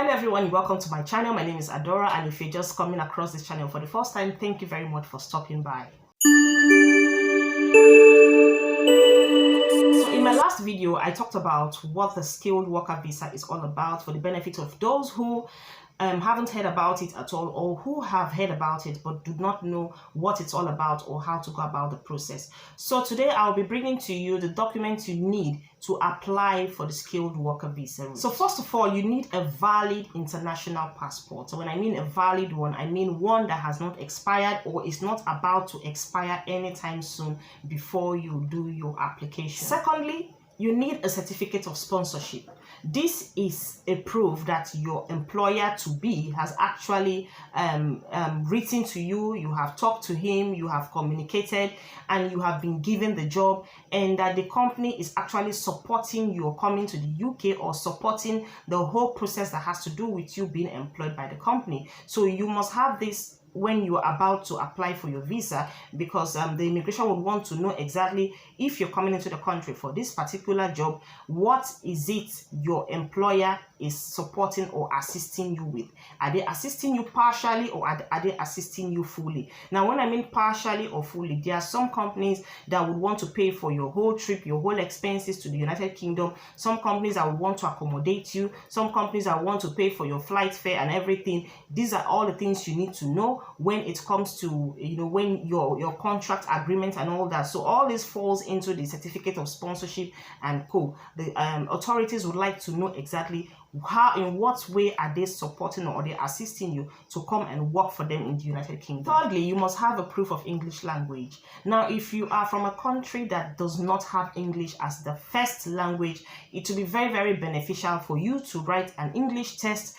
Hello everyone, welcome to my channel. My name is Adora, and if you're just coming across this channel for the first time, thank you very much for stopping by. So in my last video, I talked about what the skilled worker visa is all about for the benefit of those who haven't heard about it at all, or who have heard about it but do not know what it's all about or how to go about the process. So today I'll be bringing to you the documents you need to apply for the skilled worker visa. So first of all, you need a valid international passport. So when I mean a valid one, I mean one that has not expired or is not about to expire anytime soon before you do your application. Secondly, you need a certificate of sponsorship. This is a proof that your employer-to-be has actually written to you, you have talked to him, you have communicated, and you have been given the job, and that the company is actually supporting your coming to the UK or supporting the whole process that has to do with you being employed by the company. So you must have this when you are about to apply for your visa, because the immigration would want to know exactly if you're coming into the country for this particular job, what is it your employer is supporting or assisting you with. Are they assisting you partially, or are they assisting you fully? Now, when I mean partially or fully, there are some companies that would want to pay for your whole trip, your whole expenses to the United Kingdom. Some companies that would want to accommodate you. Some companies that want to pay for your flight fare and everything. These are all the things you need to know when it comes to, when your contract agreement and all that. So all this falls into the certificate of sponsorship and co. The authorities would like to know exactly in what way are they supporting or are they assisting you to come and work for them in the United Kingdom. Thirdly, you must have a proof of English language. Now, if you are from a country that does not have English as the first language, it will be very, very beneficial for you to write an English test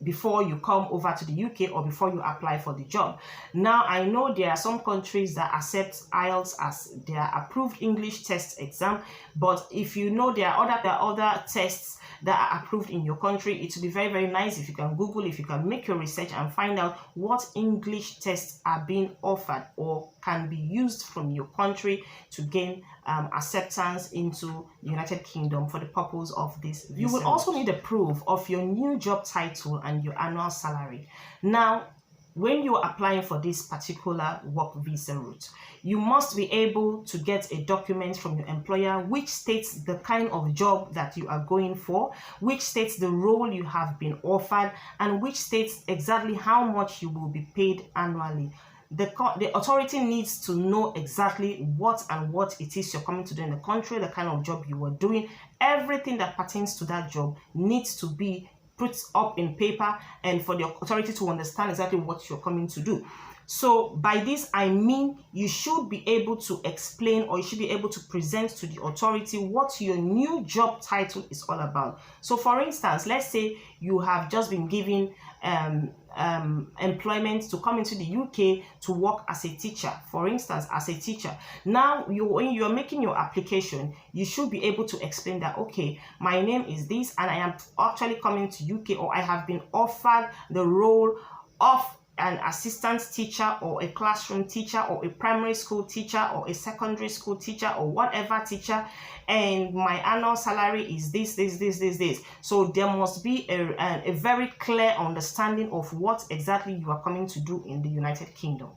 before you come over to the UK or before you apply for the job. Now, I know there are some countries that accept IELTS as their approved English test exam, but if you know there are other tests that are approved in your country, it would be very, very nice if you can Google, if you can make your research and find out what English tests are being offered or can be used from your country to gain acceptance into the United Kingdom for the purpose of this visa. You will also need a proof of your new job title and your annual salary. Now, when you're applying for this particular work visa route, you must be able to get a document from your employer which states the kind of job that you are going for, which states the role you have been offered, and which states exactly how much you will be paid annually. The authority needs to know exactly what it is you're coming to do in the country, the kind of job you were doing. Everything that pertains to that job needs to be put up in paper, and for the authority to understand exactly what you're coming to do. So by this, I mean you should be able to explain, or you should be able to present to the authority what your new job title is all about. So for instance, let's say you have just been given employment to come into the UK to work as a teacher, for instance, as a teacher. Now, when you're making your application, you should be able to explain that, okay, my name is this, and I am actually coming to UK, or I have been offered the role of an assistant teacher, or a classroom teacher, or a primary school teacher, or a secondary school teacher, or whatever teacher, and my annual salary is this. So there must be a very clear understanding of what exactly you are coming to do in the United Kingdom.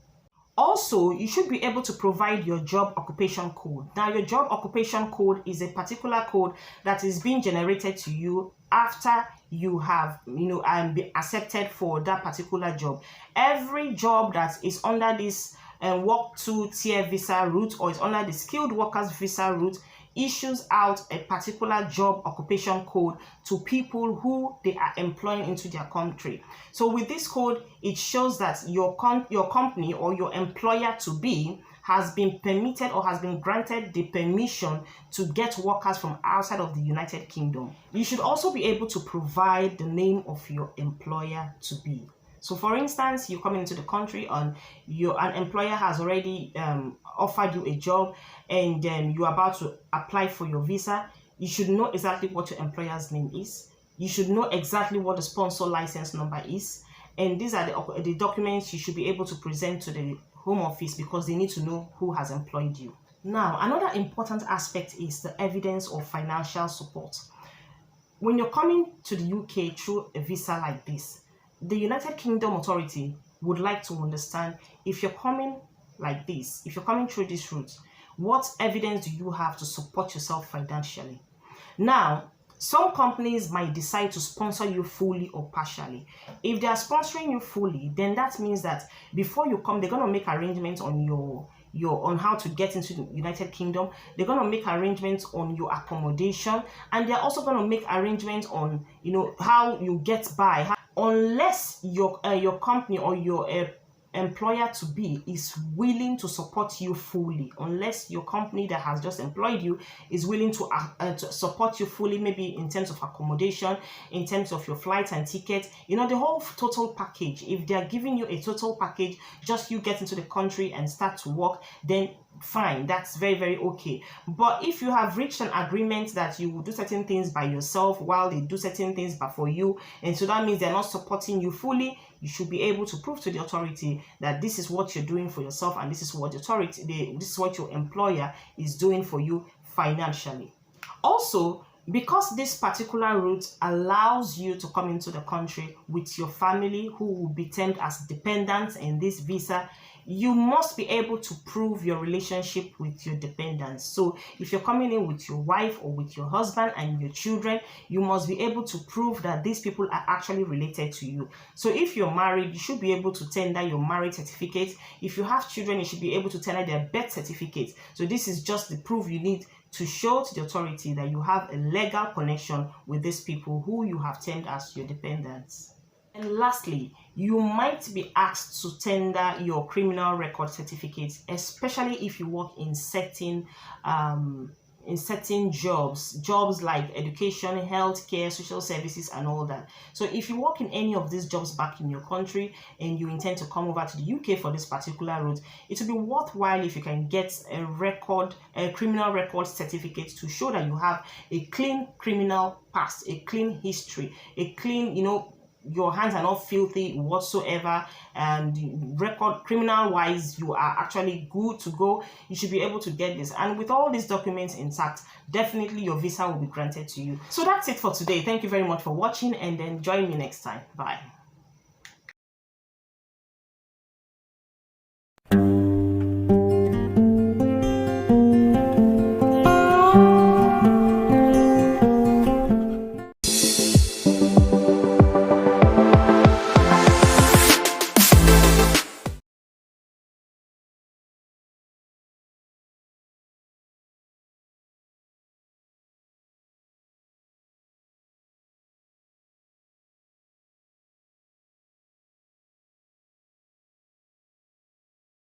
Also, you should be able to provide your job occupation code. Now, your job occupation code is a particular code that is being generated to you after you have been accepted for that particular job. Every job that is under this work 2 tier visa route, or is under the skilled workers visa route, issues out a particular job occupation code to people who they are employing into their country. So with this code, it shows that your company or your employer-to-be has been permitted or has been granted the permission to get workers from outside of the United Kingdom. You should also be able to provide the name of your employer-to-be. So for instance, you're coming into the country and an employer has already offered you a job, and you're about to apply for your visa. You should know exactly what your employer's name is. You should know exactly what the sponsor license number is. And these are the documents you should be able to present to the Home Office, because they need to know who has employed you. Now, another important aspect is the evidence of financial support. when you're coming to the UK through a visa like this, the United Kingdom authority would like to understand, if you're coming like this, if you're coming through this route, what evidence do you have to support yourself financially? Now, some companies might decide to sponsor you fully or partially. If they are sponsoring you fully, then that means that before you come, they're going to make arrangements on on how to get into the United Kingdom. They're going to make arrangements on your accommodation, and they're also going to make arrangements on, you know, how you get by. Unless your company or your employer to be is willing to support you fully, unless your company that has just employed you is willing to support you fully, maybe in terms of accommodation, in terms of your flights and tickets, you know, the whole total package. If they are giving you a total package, just you get into the country and start to work, then fine, that's very, very okay. But if you have reached an agreement that you will do certain things by yourself while they do certain things but for you, and so that means they're not supporting you fully, you should be able to prove to the authority that this is what you're doing for yourself, and this is what the authority, this is what your employer is doing for you financially. Also, because this particular route allows you to come into the country with your family who will be termed as dependents in this visa, you must be able to prove your relationship with your dependents. So if you're coming in with your wife or with your husband and your children, you must be able to prove that these people are actually related to you. So if you're married, you should be able to tender your marriage certificate. If you have children, you should be able to tender their birth certificate. So this is just the proof you need to show to the authority that you have a legal connection with these people who you have termed as your dependents. And lastly, you might be asked to tender your criminal record certificate, especially if you work in certain jobs like education, healthcare, social services, and all that. So if you work in any of these jobs back in your country and you intend to come over to the UK for this particular route, it will be worthwhile if you can get a criminal record certificate to show that you have a clean criminal past, a clean history, a clean, you know, your hands are not filthy whatsoever, and record criminal wise you are actually good to go. You should be able to get this, and with all these documents intact, definitely your visa will be granted to you. So that's it for today. Thank you very much for watching, and then join me next time. Bye.